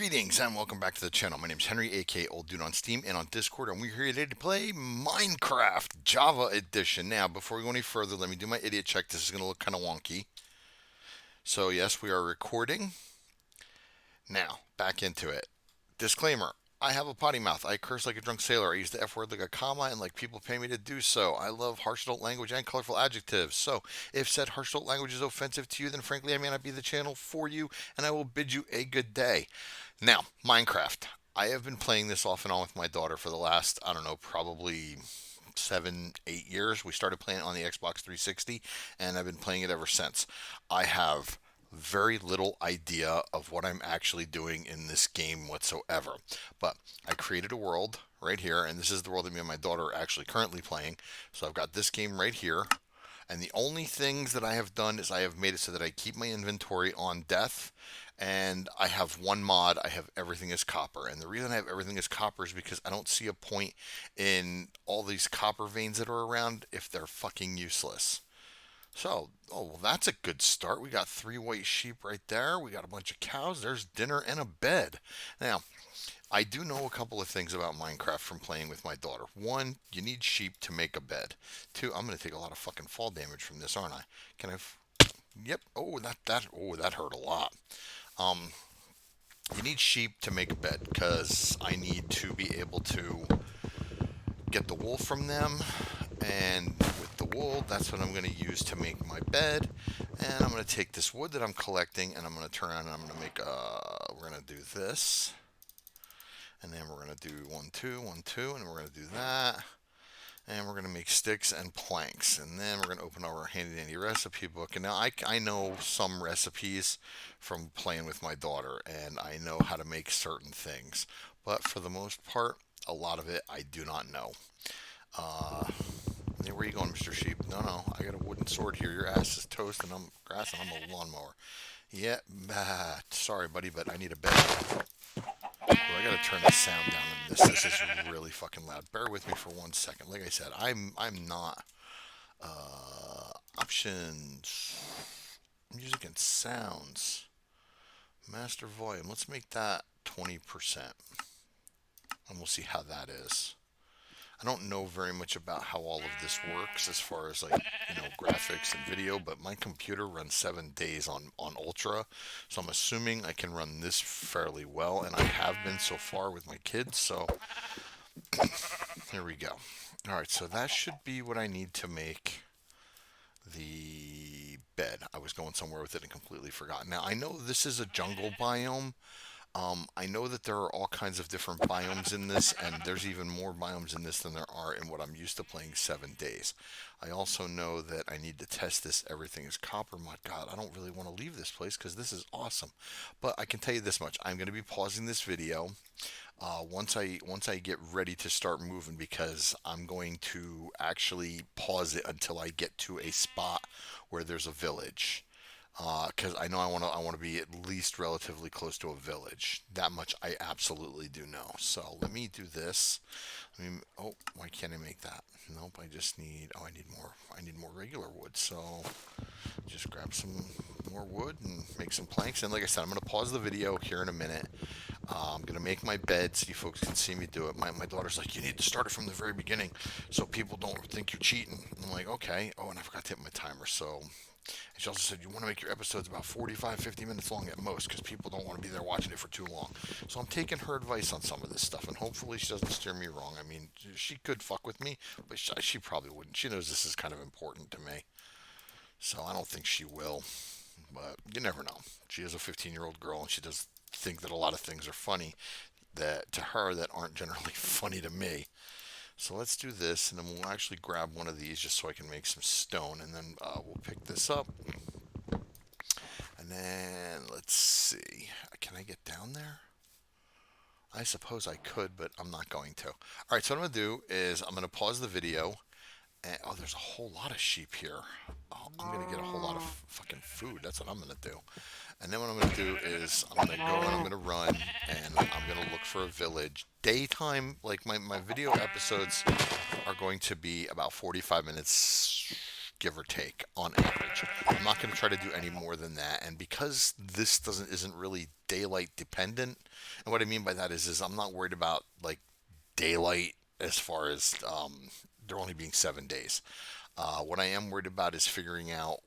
Greetings and welcome back to the channel. My name is Henry, aka Old Dude on Steam and on Discord, and we're here today to play Minecraft Java Edition. Now, before we go any further, let me do my idiot check. This is going to look kind of wonky. So, yes, we are recording. Now, back into it. Disclaimer. I have a potty mouth. I curse like a drunk sailor. I use the F word like a comma and like people pay me to do so. I love harsh adult language and colorful adjectives. So, if said harsh adult language is offensive to you, then frankly I may not be the channel for you, and I will bid you a good day. Now, Minecraft. I have been playing this off and on with my daughter for the last, I don't know, probably 7, 8 years. We started playing it on the Xbox 360, and I've been playing it ever since. I have very little idea of what I'm actually doing in this game whatsoever. But I created a world right here, and this is the world that me and my daughter are actually currently playing. So I've got this game right here. And the only things that I have done is I have made it so that I keep my inventory on death. And I have one mod. I have everything as copper. And the reason I have everything as copper is because I don't see a point in all these copper veins that are around if they're fucking useless. So, oh, well, that's a good start. We got 3 white sheep right there. We got a bunch of cows. There's dinner and a bed. Now, I do know a couple of things about Minecraft from playing with my daughter. One, you need sheep to make a bed. Two, I'm going to take a lot of fucking fall damage from this, aren't I? Can I? Yep. Oh, that hurt a lot. Um, you need sheep to make a bed because I need to be able to get the wool from them, and with the wool, that's what I'm going to use to make my bed. And I'm going to take this wood that I'm collecting, and I'm going to turn around and I'm going to make we're going to do this, and then we're going to do 1 2 1 2, and we're going to do that, and we're going to make sticks and planks, and then we're going to open our handy dandy recipe book. And now I know some recipes from playing with my daughter, and I know how to make certain things, but for the most part, a lot of it I do not know. Hey, where you going, Mr. Sheep? No, I got a wooden sword here. Your ass is toast, and I'm grass, and I'm a lawnmower. Yeah, sorry, buddy, but I need a bed. Oh, I gotta turn the sound down on this. This is really fucking loud. Bear with me for 1 second. Like I said, I'm not. Options, music and sounds, master volume. Let's make that 20%, and we'll see how that is. I don't know very much about how all of this works as far as like, graphics and video, but my computer runs 7 days on Ultra, so I'm assuming I can run this fairly well, and I have been so far with my kids. So here we go. All right, so that should be what I need to make the bed. I was going somewhere with it and completely forgot. Now I know this is a jungle biome. I know that there are all kinds of different biomes in this, and there's even more biomes in this than there are in what I'm used to playing 7 days. I also know that I need to test this. Everything is copper. My God, I don't really want to leave this place because this is awesome. But I can tell you this much: I'm going to be pausing this video once I get ready to start moving, because I'm going to actually pause it until I get to a spot where there's a village, because I know I want to be at least relatively close to a village. That much I absolutely do know. So let me do this. Oh, why can't I make that? Nope. I just need. Oh, I need more. I need more regular wood. So just grab some more wood and make some planks. And like I said, I'm going to pause the video here in a minute. I'm going to make my bed so you folks can see me do it. My daughter's like, you need to start it from the very beginning so people don't think you're cheating. I'm like, okay. Oh, and I forgot to hit my timer. So, and she also said, you want to make your episodes about 45, 50 minutes long at most, because people don't want to be there watching it for too long. So I'm taking her advice on some of this stuff, and hopefully she doesn't steer me wrong. I mean, she could fuck with me, but she probably wouldn't. She knows this is kind of important to me. So I don't think she will, but you never know. She is a 15-year-old girl, and she does think that a lot of things are funny that to her that aren't generally funny to me. So let's do this, and then we'll actually grab one of these just so I can make some stone, and then we'll pick this up. And then let's see. Can I get down there? I suppose I could, but I'm not going to. All right, so what I'm going to do is I'm going to pause the video. And, oh, there's a whole lot of sheep here. Oh, I'm going to get a whole lot of fucking food. That's what I'm going to do. And then what I'm going to do is I'm going to go and I'm going to run, and I'm going to look for a village. Daytime, like my video episodes are going to be about 45 minutes give or take on average. I'm not going to try to do any more than that. And because this isn't really daylight dependent, and what I mean by that is I'm not worried about like daylight as far as there only being 7 days. What I am worried about is figuring out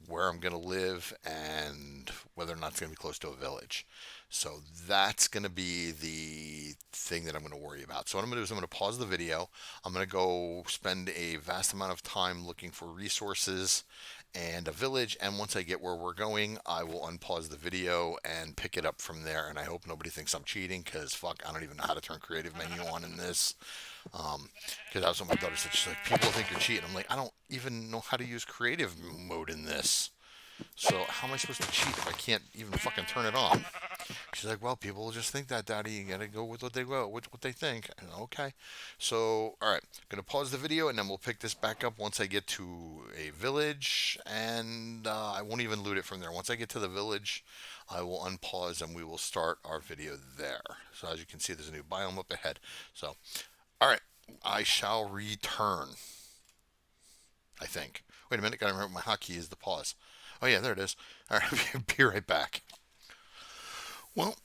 where I'm going to live and whether or not it's going to be close to a village. So that's going to be the thing that I'm going to worry about. So what I'm going to do is I'm going to pause the video. I'm going to go spend a vast amount of time looking for resources and a village. And once I get where we're going, I will unpause the video and pick it up from there. And I hope nobody thinks I'm cheating because fuck, I don't even know how to turn creative menu on in this. Because that was what my daughter said. She's like, people think you're cheating. I'm like, I don't even know how to use creative mode in this. So how am I supposed to cheat if I can't even fucking turn it on? She's like, well, people will just think that, Daddy. You gotta go with what they think. And, okay. So, all right, gonna pause the video and then we'll pick this back up once I get to a village, and I won't even loot it from there. Once I get to the village, I will unpause and we will start our video there. So as you can see, there's a new biome up ahead. So, all right, I shall return. I think. Wait a minute, gotta remember my hotkey is the pause. Oh yeah, there it is. All right, be right back. Well,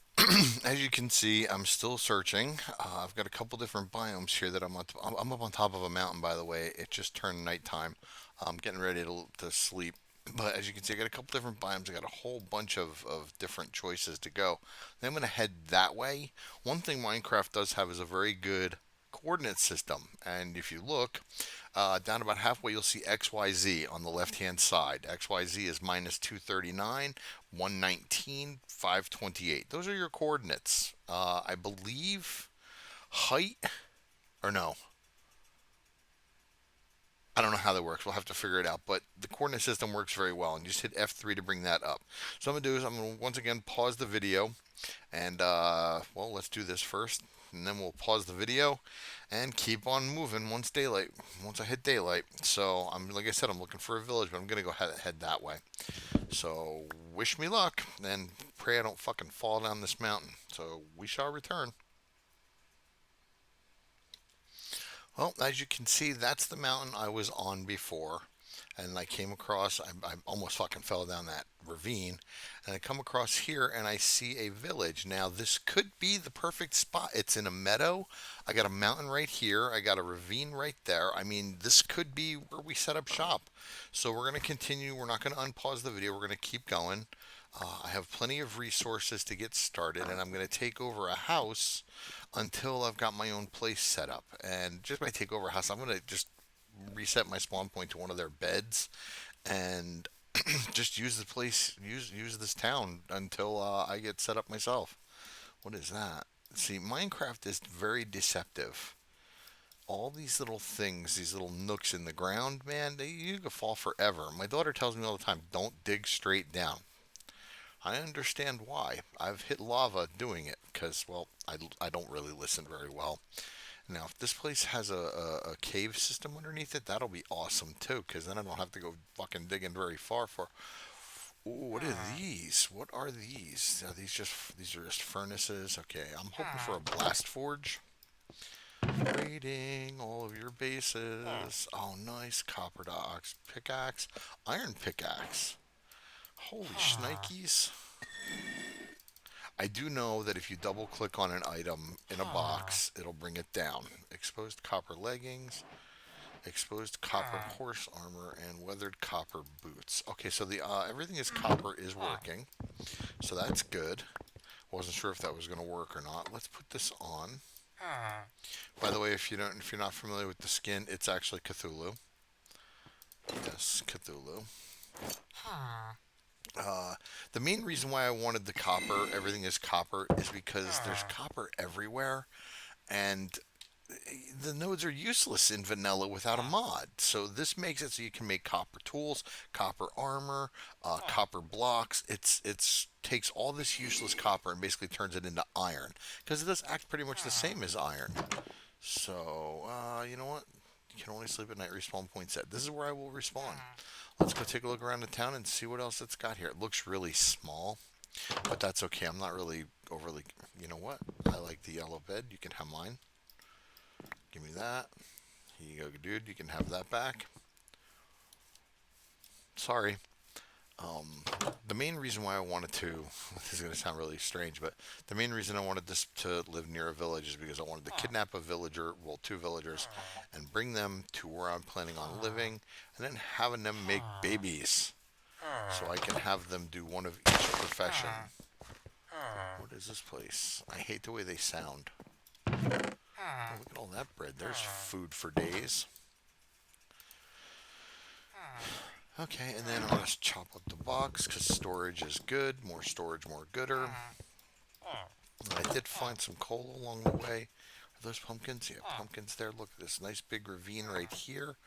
as you can see, I'm still searching. I've got a couple different biomes here that I'm up on top of a mountain, by the way. It just turned nighttime. I'm getting ready to sleep. But as you can see, I got a couple different biomes. I got a whole bunch of different choices to go. Then I'm going to head that way. One thing Minecraft does have is a very good coordinate system. And if you look, down about halfway, you'll see XYZ on the left-hand side. XYZ is minus 239, 119, 528. Those are your coordinates. I believe height, or no. I don't know how that works. We'll have to figure it out. But the coordinate system works very well. And you just hit F3 to bring that up. So what I'm going to do is I'm going to once again pause the video. And, well, let's do this first. And then we'll pause the video and keep on moving once I hit daylight. So like I said, I'm looking for a village, but I'm gonna go head that way. So wish me luck and pray I don't fucking fall down this mountain. So we shall return. Well, as you can see, that's the mountain I was on before. And I came across, I almost fucking fell down that ravine. And I come across here and I see a village. Now, this could be the perfect spot. It's in a meadow. I got a mountain right here. I got a ravine right there. I mean, this could be where we set up shop. So we're going to continue. We're not going to unpause the video. We're going to keep going. I have plenty of resources to get started, and I'm going to take over a house until I've got my own place set up. And just by take over a house, I'm going to just reset my spawn point to one of their beds and just use the place, use this town until I get set up myself. What is that? See, Minecraft is very deceptive. All these little things, these little nooks in the ground, man, you could fall forever. My daughter tells me all the time, don't dig straight down. I understand why. I've hit lava doing it because, well, I don't really listen very well. Now, if this place has a cave system underneath it, that'll be awesome too, because then I don't have to go fucking digging very far for. Ooh, what are these? What are these? Are these are just furnaces? Okay, I'm hoping for a blast forge. Raiding all of your bases. Oh, nice. Copper docks, pickaxe, iron pickaxe. Holy shnikes. I do know that if you double click on an item in a box, it'll bring it down. Exposed copper leggings, exposed copper horse armor, and weathered copper boots. Okay, so the everything is copper is working, so that's good. Wasn't sure if that was going to work or not. Let's put this on. By the way, if you're not familiar with the skin, it's actually Cthulhu. Yes, Cthulhu. The main reason why I wanted the copper, everything is copper, is because there's copper everywhere, and the nodes are useless in vanilla without a mod. So this makes it so you can make copper tools, copper armor, copper blocks. It's takes all this useless copper and basically turns it into iron, because it does act pretty much the same as iron. So, you know what? You can only sleep at night, respawn point set. This is where I will respawn. Let's go take a look around the town and see what else it's got here. It looks really small, but that's okay. I'm not really overly, you know what? I like the yellow bed. You can have mine. Give me that. Here you go, dude. You can have that back. Sorry. Um, the main reason why I wanted to, this is going to sound really strange, but the main reason I wanted this to live near a village is because I wanted to kidnap a villager, well, two villagers, and bring them to where I'm planning on living, and then having them make babies, so I can have them do one of each profession. What is this place? I hate the way they sound. Oh, look at all that bread. There's food for days. Okay, and then I'll just chop up the box because storage is good. More storage, more gooder. I did find some coal along the way. Are those pumpkins? Yeah, pumpkins there. Look at this nice big ravine right here.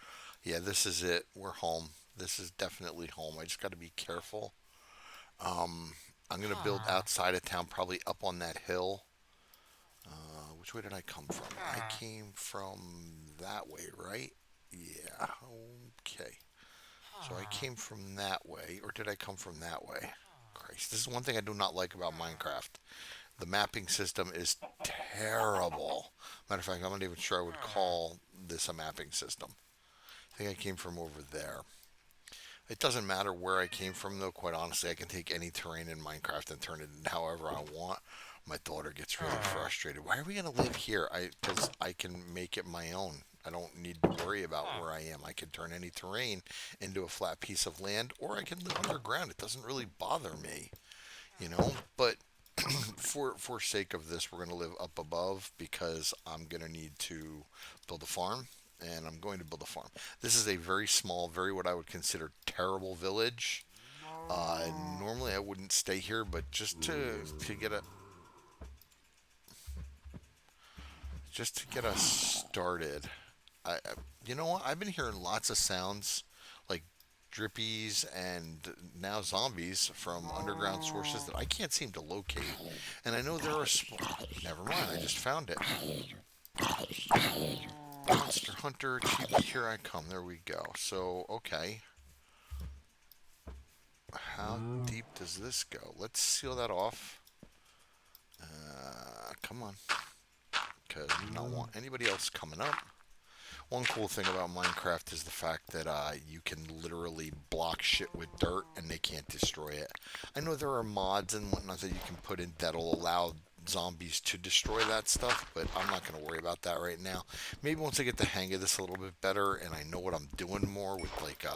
Yeah, this is it. We're home. This is definitely home. I just got to be careful. Um, I'm going to build outside of town, probably up on that hill. Which way did I come from? I came from that way, right? Yeah, okay. So I came from that way, or did I come from that way? Christ, this is one thing I do not like about Minecraft. The mapping system is terrible. Matter of fact, I'm not even sure I would call this a mapping system. I think I came from over there. It doesn't matter where I came from, though. Quite honestly, I can take any terrain in Minecraft and turn it into however I want. My daughter gets really frustrated. Why are we gonna live here? Because I can make it my own. I don't need to worry about where I am. I can turn any terrain into a flat piece of land, or I can live underground. It doesn't really bother me, you know. But for sake of this, we're going to live up above because I'm going to need to build a farm, and I'm going to build a farm. This is a very small, very what I would consider terrible village. Uh, Normally I wouldn't stay here, but to get a just to get us started, you know what? I've been hearing lots of sounds like drippies and now zombies from underground sources that I can't seem to locate. And I know there are. Never mind, I just found it. Monster Hunter, Chibi, here I come. There we go. So, okay. How deep does this go? Let's seal that off. Come on. Because I don't want anybody else coming up. One cool thing about Minecraft is the fact that you can literally block shit with dirt and they can't destroy it. I know there are mods and whatnot that you can put in that'll allow zombies to destroy that stuff, but I'm not going to worry about that right now. Maybe once I get the hang of this a little bit better and I know what I'm doing more with like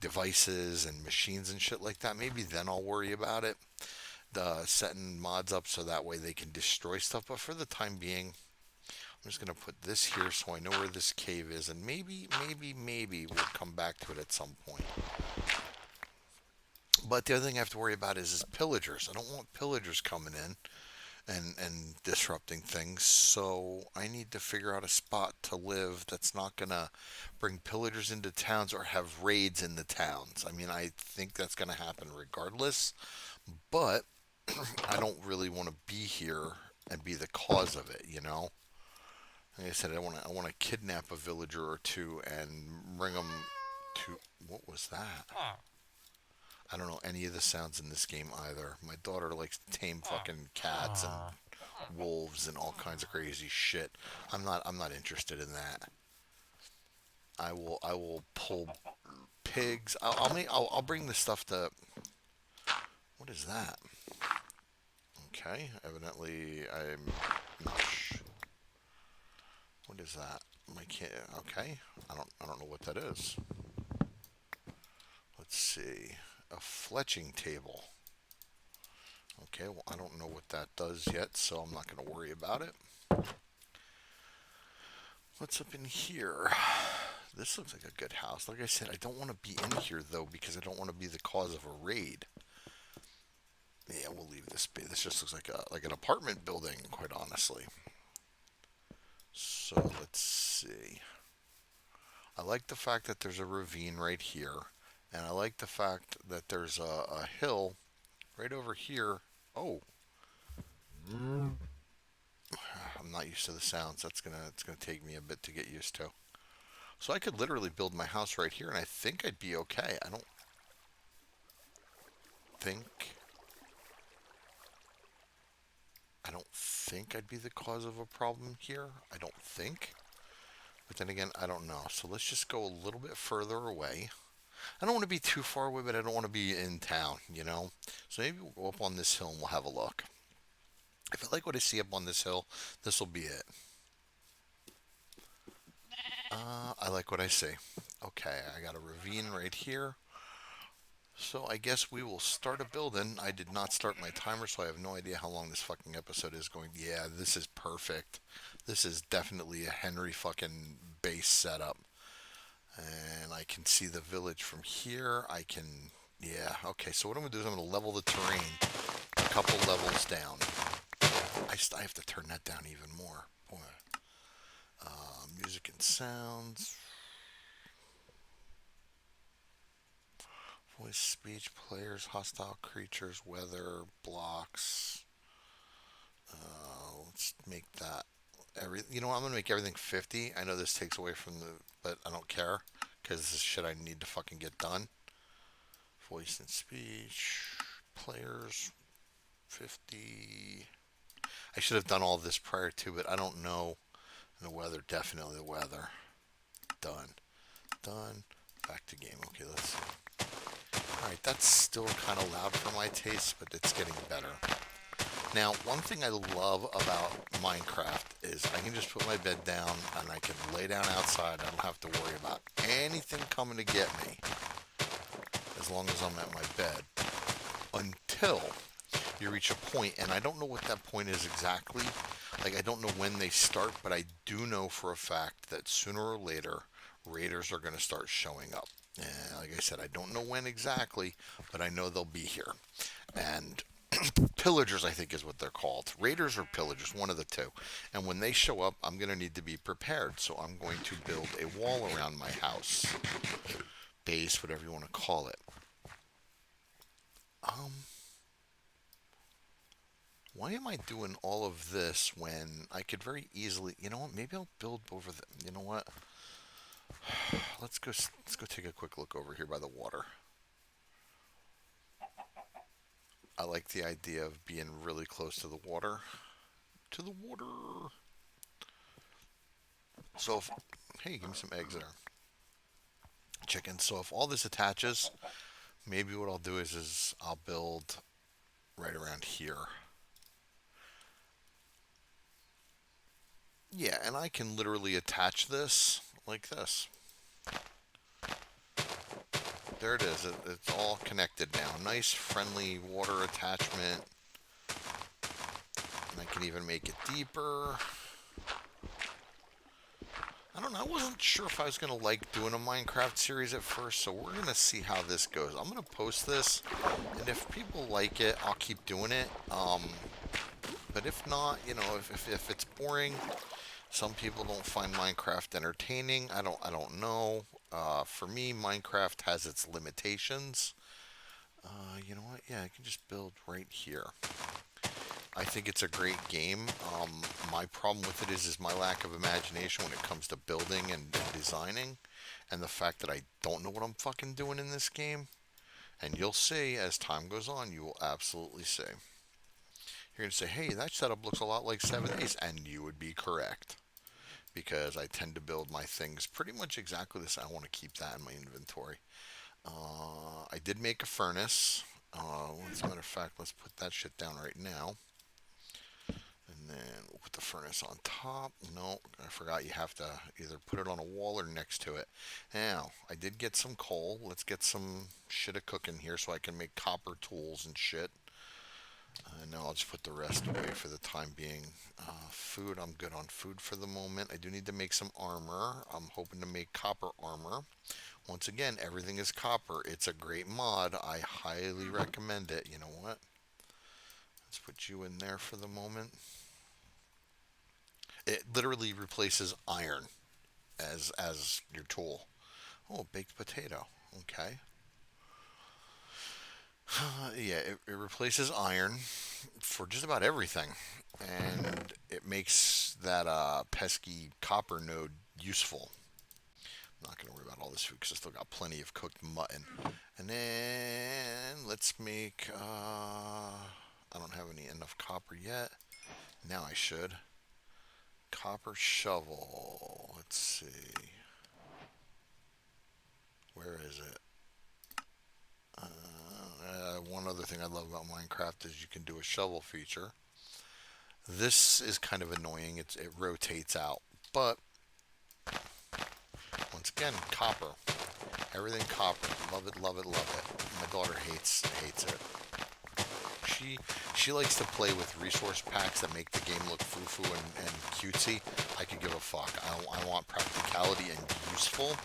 devices and machines and shit like that, maybe then I'll worry about it. The setting mods up so that way they can destroy stuff, but for the time being, I'm just going to put this here so I know where this cave is, and maybe we'll come back to it at some point. But the other thing I have to worry about is pillagers. I don't want pillagers coming in and disrupting things, so I need to figure out a spot to live that's not going to bring pillagers into towns or have raids in the towns. I mean, I think that's going to happen regardless, but I don't really want to be here and be the cause of it, you know? Like I said, I want to kidnap a villager or two and bring them to. What was that? I don't know any of the sounds in this game either. My daughter likes to tame fucking cats and wolves and all kinds of crazy shit. I'm not interested in that. I will pull pigs. I'll bring the stuff to. What is that? Okay, evidently I'm not. What is that? My kid. Okay, I don't know what that is. Let's see. A fletching table. Okay, well, I don't know what that does yet, so I'm not going to worry about it. What's up in here? This looks like a good house. Like I said, I don't want to be in here, though, because I don't want to be the cause of a raid. Yeah, we'll leave this be. This just looks like an apartment building, quite honestly. So, let's see. I like the fact that there's a ravine right here. And I like the fact that there's a hill right over here. Oh, I'm not used to the sounds. It's gonna take me a bit to get used to. So I could literally build my house right here, and I think I'd be okay. Think I don't think I'd be the cause of a problem here. I don't think. But then again, I don't know. So let's just go a little bit further away. I don't want to be too far away, but I don't want to be in town, you know? So maybe we'll go up on this hill and we'll have a look. If I like what I see up on this hill, this will be it. I like what I see. Okay, I got a ravine right here. So I guess we will start a building. I did not start my timer, so I have no idea how long this fucking episode is going. Yeah, this is perfect. This is definitely a Henry fucking base setup. And I can see the village from here. I can, yeah, okay. So what I'm gonna do is I'm gonna level the terrain a couple levels down. I have to turn that down even more. Boy. Music and sounds, voice, speech, players, hostile creatures, weather, blocks. Let's make that You know what? I'm gonna make everything 50. I know this takes away from but I don't care because this is shit I need to fucking get done. Voice and speech, players, 50. I should have done all this prior to, but I don't know. And the weather, definitely the weather. Done. Done. Back to game. Okay, let's see. Alright, that's still kind of loud for my taste, but it's getting better. Now, one thing I love about Minecraft is I can just put my bed down and I can lay down outside. I don't have to worry about anything coming to get me as long as I'm at my bed. Until you reach a point, and I don't know what that point is exactly. Like, I don't know when they start, but I do know for a fact that sooner or later, raiders are going to start showing up. And like I said, I don't know when exactly, but I know they'll be here. And pillagers, I think, is what they're called. Raiders or pillagers, one of the two. And when they show up, I'm going to need to be prepared. So I'm going to build a wall around my house, base, whatever you want to call it. Um, why am I doing all of this when I could very easily, you know what? Maybe I'll build over the. You know what? Let's go take a quick look over here by the water. I like the idea of being really close to the water. To the water. So if, hey, give me some eggs there. Chicken. So if all this attaches, maybe what I'll do is I'll build right around here. Yeah, and I can literally attach this like this. There it is. It's all connected now. Nice, friendly water attachment. And I can even make it deeper. I don't know. I wasn't sure if I was going to like doing a Minecraft series at first, so we're going to see how this goes. I'm going to post this, and if people like it, I'll keep doing it. But if not, you know, if it's boring, some people don't find Minecraft entertaining. I don't know. For me, Minecraft has its limitations. You know what? Yeah, I can just build right here. I think it's a great game. My problem with it is my lack of imagination when it comes to building and designing, and the fact that I don't know what I'm fucking doing in this game. And you'll see as time goes on, you will absolutely see. You're gonna say, "Hey, that setup looks a lot like 7 Days," and you would be correct because I tend to build my things pretty much exactly this. I want to keep that in my inventory. I did make a furnace. As a matter of fact, let's put that shit down right now. And then we'll put the furnace on top. No, I forgot you have to either put it on a wall or next to it. Now, I did get some coal. Let's get some shit a cooking here so I can make copper tools and shit. And now I'll just put the rest away for the time being. Food, I'm good on food for the moment. I do need to make some armor. I'm hoping to make copper armor. Once again, everything is copper. It's a great mod. I highly recommend it. You know what? Let's put you in there for the moment. It literally replaces iron as your tool. Oh, baked potato. Okay. Yeah, it replaces iron for just about everything, and it makes that pesky copper node useful. I'm not gonna worry about all this food because I still got plenty of cooked mutton. And then let's make. I don't have enough copper yet. Now I should. Copper shovel. Let's see. Where is it? One other thing I love about Minecraft is you can do a shovel feature. This is kind of annoying. It rotates out, but once again, copper. Everything copper. Love it, love it, love it. My daughter hates it. She she likes to play with resource packs that make the game look foo-foo and cutesy. I could give a fuck. I want practicality and useful.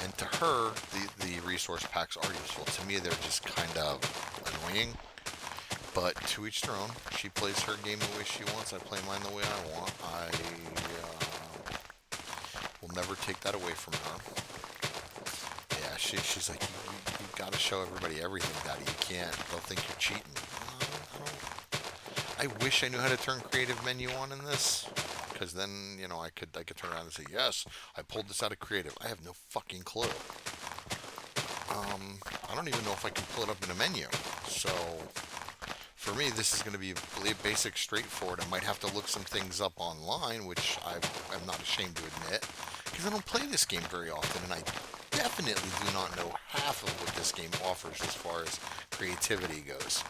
And to her, the resource packs are useful. To me, they're just kind of annoying. But to each their own. She plays her game the way she wants. I play mine the way I want. I will never take that away from her. Yeah, she's like, you gotta show everybody everything, Daddy. You can't. They'll think you're cheating. I wish I knew how to turn creative menu on in this, because then I could turn around and say, yes, I pulled this out of creative. I have no fucking clue. I don't even know if I can pull it up in a menu. So for me, this is going to be basic, straightforward. I might have to look some things up online, which I'm not ashamed to admit, because I don't play this game very often, and I definitely do not know half of what this game offers as far as creativity goes.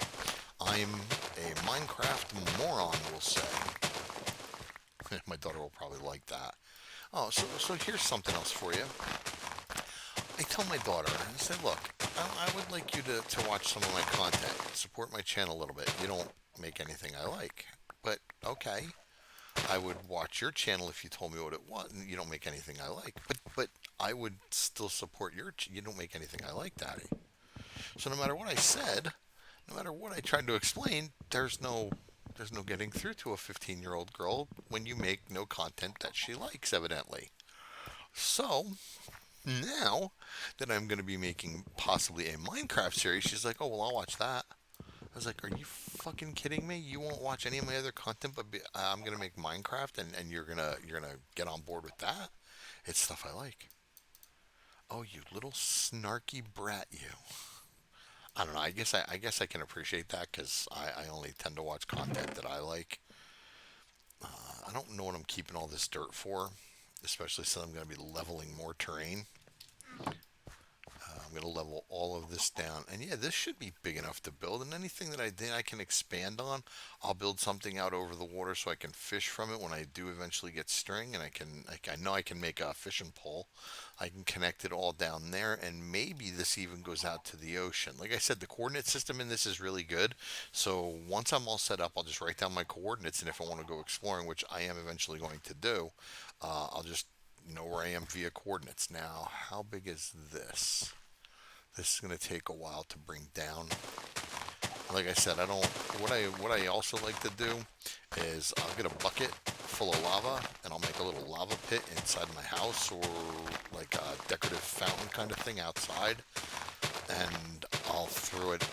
I'm a Minecraft moron, we'll say. My daughter will probably like that. Oh, so here's something else for you. I tell my daughter, I say, look, I would like you to watch some of my content, support my channel a little bit. You don't make anything I like, but okay. I would watch your channel if you told me what it was. You don't make anything I like, but I would still support you don't make anything I like, Daddy. So no matter what I said, no matter what I tried to explain, there's no getting through to a 15-year-old girl when you make no content that she likes, evidently. So now that I'm going to be making possibly a Minecraft series, she's like, "Oh well, I'll watch that." I was like, "Are you fucking kidding me? You won't watch any of my other content, but I'm going to make Minecraft, and you're gonna get on board with that? It's stuff I like." Oh, you little snarky brat, you. I don't know. I guess I can appreciate that because I only tend to watch content that I like. I don't know what I'm keeping all this dirt for, especially since I'm going to be leveling more terrain. I'm going to level all of this down. And yeah, this should be big enough to build. And anything that I can expand on, I'll build something out over the water so I can fish from it when I do eventually get string. And I know I can make a fishing pole. I can connect it all down there. And maybe this even goes out to the ocean. Like I said, the coordinate system in this is really good. So once I'm all set up, I'll just write down my coordinates. And if I want to go exploring, which I am eventually going to do, I'll just know where I am via coordinates. Now, how big is this? This is going to take a while to bring down. Like I said, I don't. What I also like to do is I'll get a bucket full of lava and I'll make a little lava pit inside my house or like a decorative fountain kind of thing outside, and I'll throw it.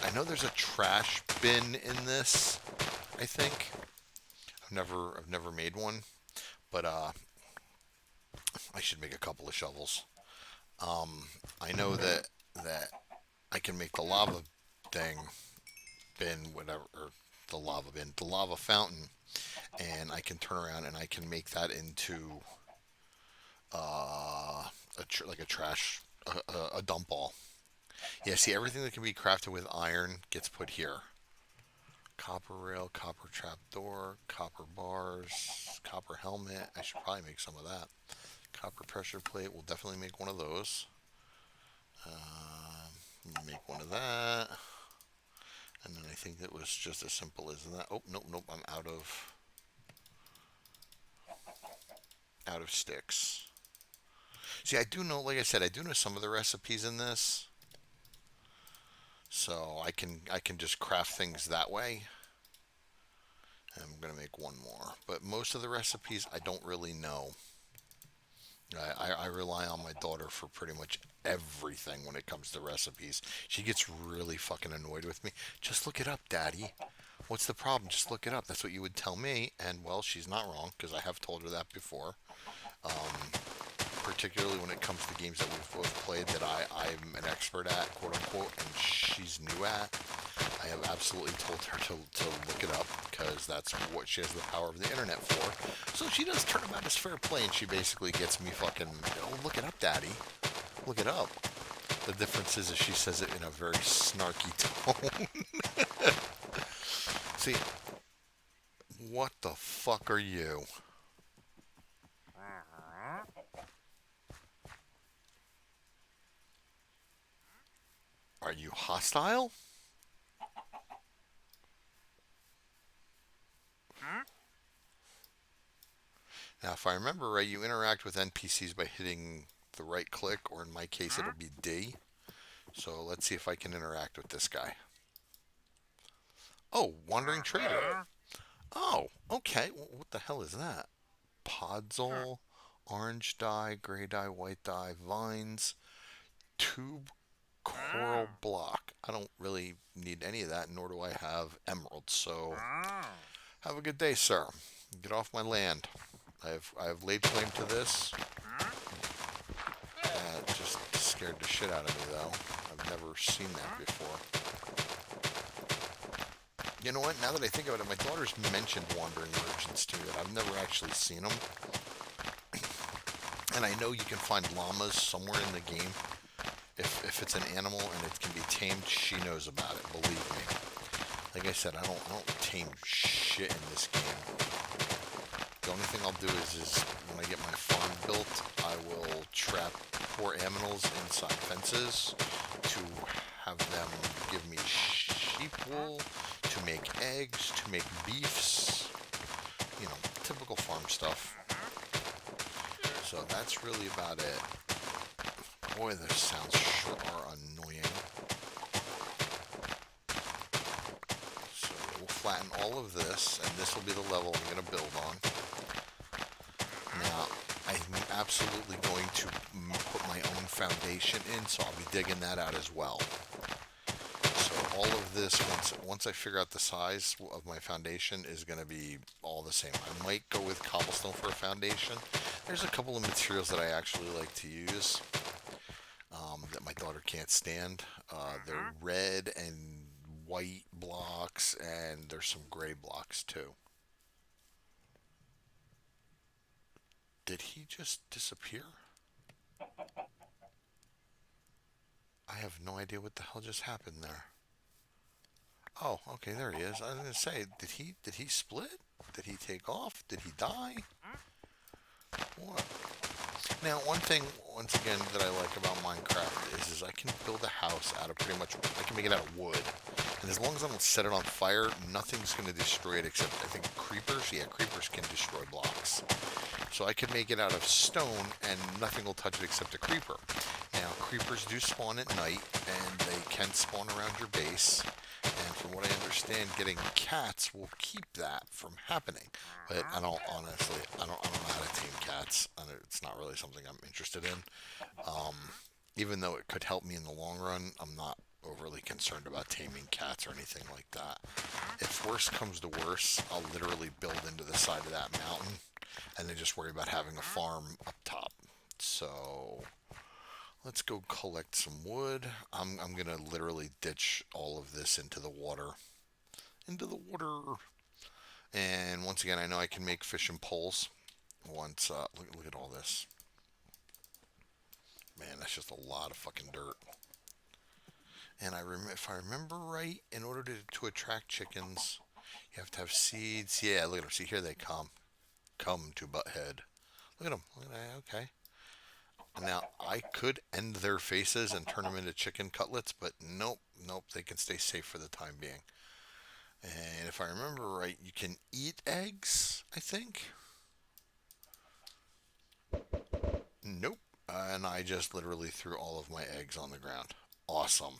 I know there's a trash bin in this. I think I've never made one, but I should make a couple of shovels. I know that I can make the lava thing bin, whatever, or the lava bin, the lava fountain, and I can turn around and I can make that into like a trash, a dump ball. Yeah, see, everything that can be crafted with iron gets put here. Copper rail, copper trap door, copper bars, copper helmet. I should probably make some of that. Copper pressure plate. We'll definitely make one of those. Make one of that. And then I think it was just as simple as that. Oh, nope, nope, I'm out of sticks. See, I do know, like I said, I do know some of the recipes in this. So I can just craft things that way. And I'm going to make one more. But most of the recipes I don't really know. I rely on my daughter for pretty much everything when it comes to recipes. She gets really fucking annoyed with me. Just look it up, Daddy. What's the problem? Just look it up. That's what you would tell me. And, well, she's not wrong because I have told her that before. Particularly when it comes to games that we've both played that I'm an expert at, quote unquote, and she's new at. I have absolutely told her to look it up because that's what she has the power of the internet for. So she does turnabout as fair play, and she basically gets me fucking, oh, look it up, Daddy. Look it up. The difference is she says it in a very snarky tone. See, what the fuck are you? Are you hostile? Now, if I remember right, you interact with NPCs by hitting the right click, or in my case, it'll be D. So let's see if I can interact with this guy. Oh, Wandering Trader. Oh, okay. What the hell is that? Podzol, orange dye, gray dye, white dye, vines, tube, coral block. I don't really need any of that, nor do I have emeralds. So have a good day, sir. Get off my land. I've laid claim to this. Just scared the shit out of me, though. I've never seen that before. You know what? Now that I think about it, my daughter's mentioned wandering merchants to me, but I've never actually seen them. And I know you can find llamas somewhere in the game. If it's an animal and it can be tamed, she knows about it. Believe me. Like I said, I don't tame shit in this game. The only thing I'll do is when I get my farm built, I will trap poor animals inside fences to have them give me sheep wool, to make eggs, to make beefs. You know, typical farm stuff. So that's really about it. Boy, those sounds sure are annoying. So we'll flatten all of this, and this will be the level I'm going to build on. Now, I'm absolutely going to put my own foundation in, so I'll be digging that out as well. So all of this, once I figure out the size of my foundation, is going to be all the same. I might go with cobblestone for a foundation. There's a couple of materials that I actually like to use that my daughter can't stand. They're red and white blocks, and there's some gray blocks too. Did he just disappear? I have no idea what the hell just happened there. Oh, okay, there he is. I was gonna say, did he split? Did he take off? Did he die? What? Now, one thing, once again, that I like about Minecraft is I can build a house out of pretty much, I can make it out of wood. And as long as I don't set it on fire, nothing's going to destroy it except, I think, creepers. Yeah, creepers can destroy blocks. So I could make it out of stone and nothing will touch it except a creeper. Now, creepers do spawn at night and they can spawn around your base. And from what I understand, getting cats will keep that from happening. But I don't honestly, I don't know how to tame cats. It's not really something I'm interested in. Um, Even though it could help me in the long run, I'm not overly concerned about taming cats or anything like that. If worse comes to worse, I'll literally build into the side of that mountain and then just worry about having a farm up top. So let's go collect some wood. I'm gonna literally ditch all of this into the water. Into the water. And once again, I know I can make fishing poles. Once look at all this. Man, that's just a lot of fucking dirt. And if I remember right, in order to attract chickens, you have to have seeds. Yeah, look at them. See, here they come. Come to Butthead. Look at them. Look at that. Okay. Now, I could end their faces and turn them into chicken cutlets, but nope, nope, they can stay safe for the time being. And if I remember right, you can eat eggs, I think. Nope. And I just literally threw all of my eggs on the ground. Awesome.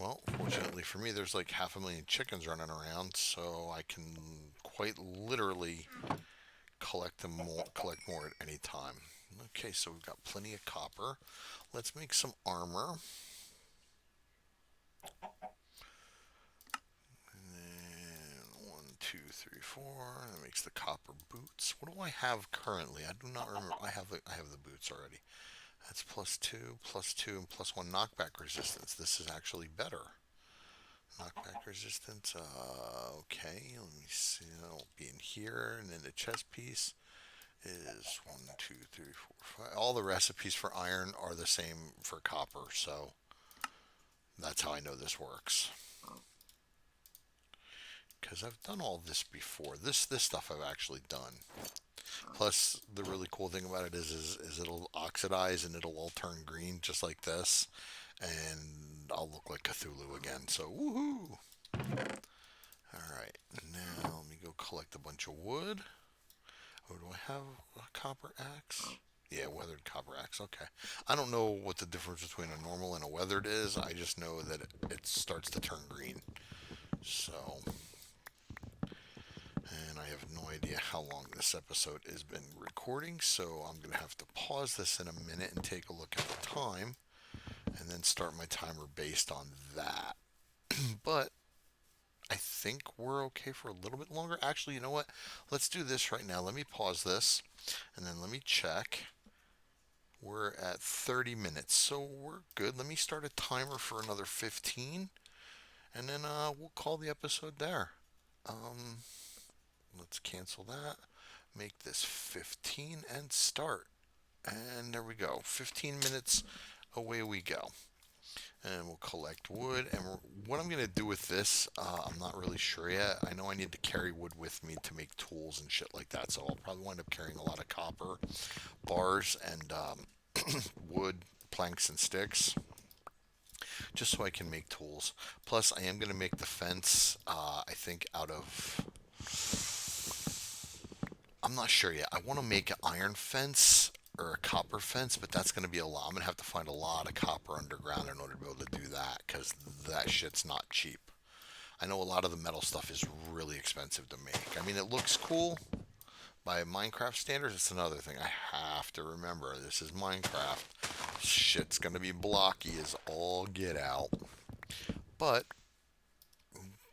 Well, fortunately for me, there's like 500,000 chickens running around, so I can quite literally collect more at any time. Okay, so we've got plenty of copper. Let's make some armor. And 1, 2, 3, 4. That makes the copper boots. What do I have currently? I do not remember. I have the boots already. That's plus 2, and plus 1 knockback resistance. This is actually better. Knockback resistance. Okay, let me see. That'll be in here, and then the chest piece. is 1, 2, 3, 4, 5. All the recipes for iron are the same for copper, so that's how I know this works. Because I've done all this before. This stuff I've actually done. Plus, the really cool thing about it is it'll oxidize and it'll all turn green just like this, and I'll look like Cthulhu again. So woohoo! All right, now let me go collect a bunch of wood. Oh, do I have a copper axe? Yeah, weathered copper axe. Okay. I don't know what the difference between a normal and a weathered is. I just know that it starts to turn green. So, and I have no idea how long this episode has been recording, so I'm going to have to pause this in a minute and take a look at the time and then start my timer based on that. But I think we're okay for a little bit longer. Actually, you know what? Let's do this right now. Let me pause this and then let me check. We're at 30 minutes, so we're good. Let me start a timer for another 15 and then we'll call the episode there. Um, let's cancel that. Make this 15 and start. And there we go. 15 minutes, away we go. And we'll collect wood. And what I'm going to do with this, I'm not really sure yet. I know I need to carry wood with me to make tools and shit like that. So I'll probably wind up carrying a lot of copper bars and wood, planks, and sticks, just so I can make tools. Plus, I am going to make the fence, I think, out of... I'm not sure yet. I want to make an iron fence or a copper fence, but that's going to be a lot. I'm going to have to find a lot of copper underground in order to be able to do that, because that shit's not cheap. I know a lot of the metal stuff is really expensive to make. I mean, it looks cool by Minecraft standards. It's another thing. I have to remember, this is Minecraft. Shit's going to be blocky as all get out. But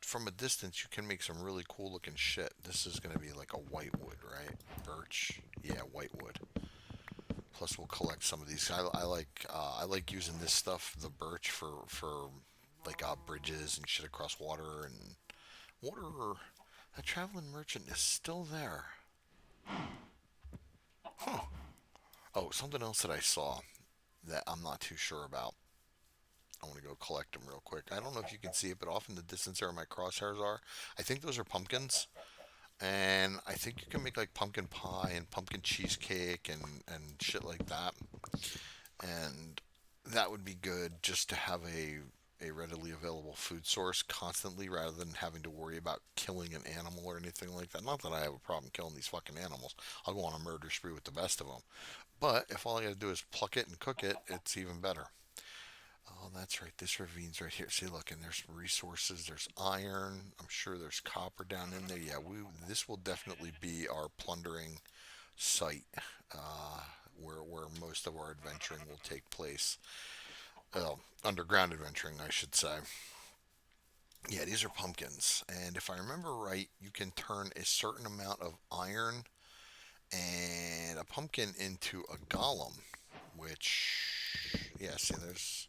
from a distance, you can make some really cool looking shit. This is going to be like a white wood, right? Birch. Yeah, white wood. Plus, we'll collect some of these. I like using this stuff, the birch, for like bridges and shit across water and water. That traveling merchant is still there. Huh. Oh, something else that I saw that I'm not too sure about. I want to go collect them real quick. I don't know if you can see it, but off in the distance where my crosshairs are, I think those are pumpkins. And I think you can make like pumpkin pie and pumpkin cheesecake and shit like that. And that would be good just to have a readily available food source constantly rather than having to worry about killing an animal or anything like that. Not that I have a problem killing these fucking animals. I'll go on a murder spree with the best of them. But if all I gotta do is pluck it and cook it, it's even better. Oh, that's right. This ravine's right here. See, look, and there's resources. There's iron. I'm sure there's copper down in there. Yeah, this will definitely be our plundering site, uh, where most of our adventuring will take place. Underground adventuring, I should say. Yeah, these are pumpkins, and if I remember right, you can turn a certain amount of iron and a pumpkin into a golem, which, yeah, see, there's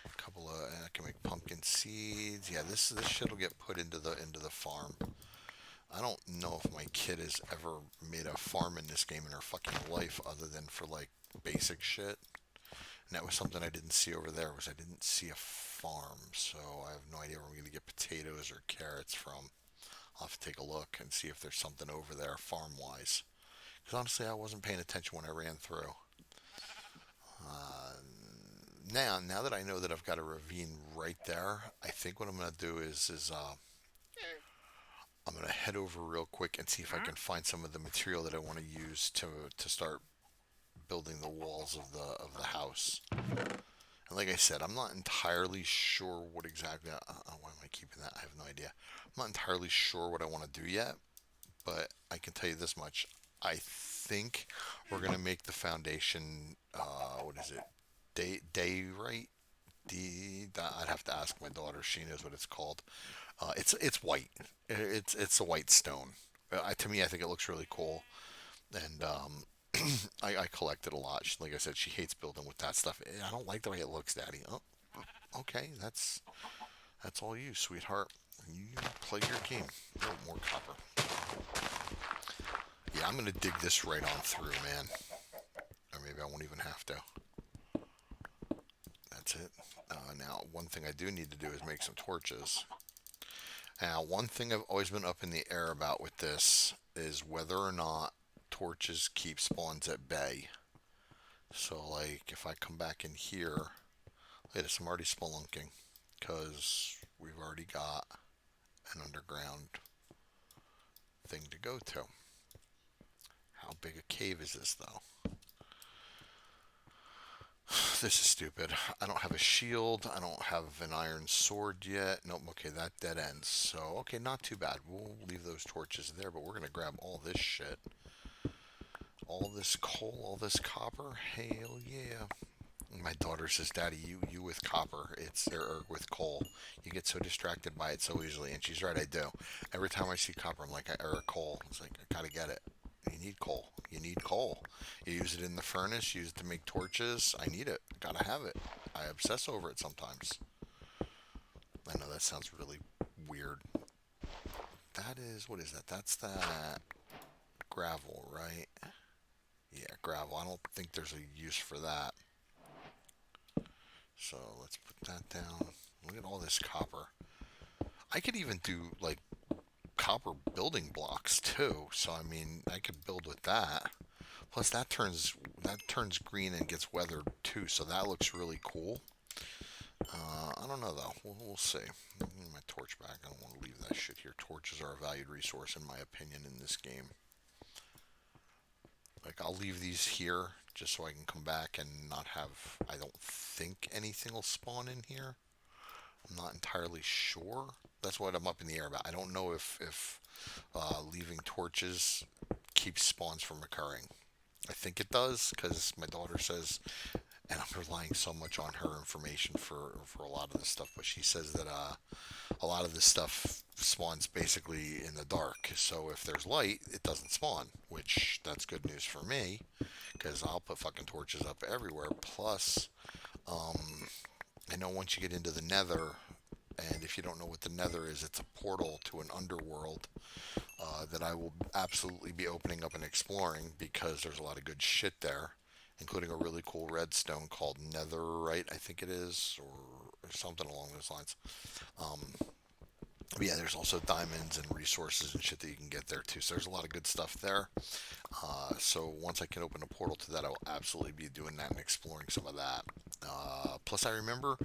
a couple of, I can make pumpkin seeds. Yeah, this shit will get put into the farm. I don't know if my kid has ever made a farm in this game in her fucking life, other than for like basic shit. And that was something I didn't see over there. Was I didn't see a farm, so I have no idea where I'm going to get potatoes or carrots from. I'll have to take a look and see if there's something over there farm wise. Because honestly, I wasn't paying attention when I ran through. Uh, now that I know that I've got a ravine right there, I think what I'm going to do is I'm going to head over real quick and see if I can find some of the material that I want to use to start building the walls of the house. And like I said, I'm not entirely sure what exactly. Why am I keeping that? I have no idea. I'm not entirely sure what I want to do yet, but I can tell you this much. I think we're gonna make the foundation. What is it? Day right? I'd have to ask my daughter. She knows what it's called. It's white. It's a white stone. To me, I think it looks really cool, and I collect it a lot. Like I said, she hates building with that stuff. I don't like the way it looks, Daddy. Oh, okay, that's all you, sweetheart. You play your game. Oh, more copper. Yeah, Yeah, I'm gonna dig this right on through, man. Or maybe I won't even have to. That's it. Now, one thing I do need to do is make some torches. Now, one thing I've always been up in the air about with this is whether or not torches keep spawns at bay. So, like, if I come back in here, look at this, I'm already spelunking because we've already got an underground thing to go to. How big a cave is this, though? This is stupid. I don't have a shield. I don't have an iron sword yet. Nope, okay, that dead ends. So, okay, not too bad. We'll leave those torches there, but we're going to grab all this shit. All this coal, all this copper. Hell yeah. My daughter says, Daddy, you with copper, or with coal. You get so distracted by it so easily. And she's right, I do. Every time I see copper, I'm like, or coal, it's like, I gotta get it. You need coal. You need coal. You use it in the furnace, use it to make torches. I need it. Gotta have it. I obsess over it sometimes. I know that sounds really weird. That is, what is that? That's that gravel, right? Yeah, gravel. I don't think there's a use for that. So let's put that down. Look at all this copper. I could even do like copper building blocks too. So I mean, I could build with that. Plus that turns green and gets weathered too. So that looks really cool. I don't know though. We'll see. My torch back. I don't want to leave that shit here. Torches are a valued resource in my opinion in this game. Like I'll leave these here just so I can come back and not have. I don't think anything will spawn in here. I'm not entirely sure. That's what I'm up in the air about. I don't know if leaving torches keeps spawns from occurring. I think it does because my daughter says, and I'm relying so much on her information for a lot of this stuff, but she says that a lot of this stuff spawns basically in the dark. So if there's light, it doesn't spawn, which that's good news for me because I'll put fucking torches up everywhere. Plus, I know once you get into the nether, and if you don't know what the nether is, it's a portal to an underworld that I will absolutely be opening up and exploring because there's a lot of good shit there, including a really cool redstone called netherite, I think it is, or something along those lines. But yeah, there's also diamonds and resources and shit that you can get there too. So there's a lot of good stuff there. So once I can open a portal to that, I will absolutely be doing that and exploring some of that. Plus, I remember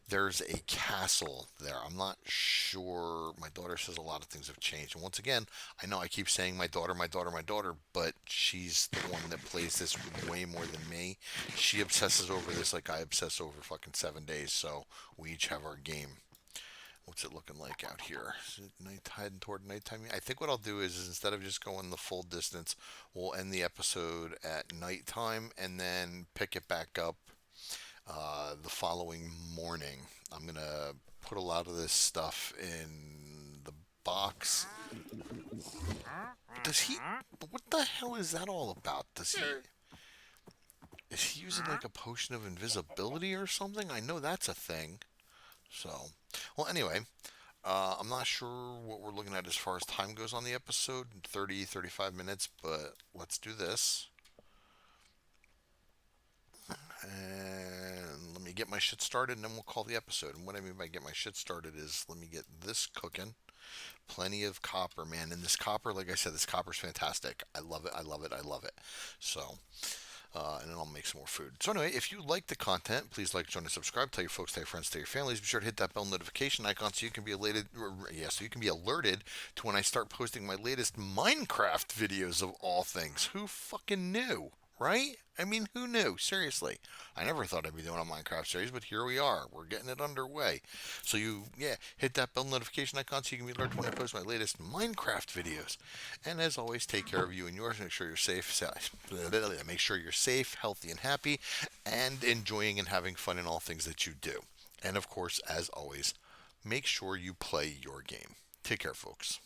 there's a castle there. I'm not sure. My daughter says a lot of things have changed. And once again, I know I keep saying my daughter, my daughter, my daughter, but she's the one that plays this way more than me. She obsesses over this like I obsess over fucking 7 days. So we each have our game. What's it looking like out here? Is it night heading toward nighttime? I think what I'll do is instead of just going the full distance, we'll end the episode at nighttime and then pick it back up the following morning. I'm gonna put a lot of this stuff in the box. Does he? What the hell is that all about? Does he? Is he using like a potion of invisibility or something? I know that's a thing. So, well, anyway, I'm not sure what we're looking at as far as time goes on the episode 30, 35 minutes, but let's do this. And let me get my shit started, and then we'll call the episode. And what I mean by get my shit started is let me get this cooking. Plenty of copper, man. And this copper, like I said, this copper's fantastic. I love it. I love it. I love it. So, and then I'll make some more food. So anyway, if you like the content, please like, join, and subscribe. Tell your folks, tell your friends, tell your families. Be sure to hit that bell notification icon so you can be alerted. So you can be alerted to when I start posting my latest Minecraft videos of all things. Who fucking knew, right? I mean, who knew? Seriously, I never thought I'd be doing a Minecraft series, but here we are. We're getting it underway. So hit that bell notification icon so you can be alerted when I post my latest Minecraft videos. And as always, take care of you and yours. Make sure you're safe. Make sure you're safe, healthy, and happy, and enjoying and having fun in all things that you do. And of course, as always, make sure you play your game. Take care, folks.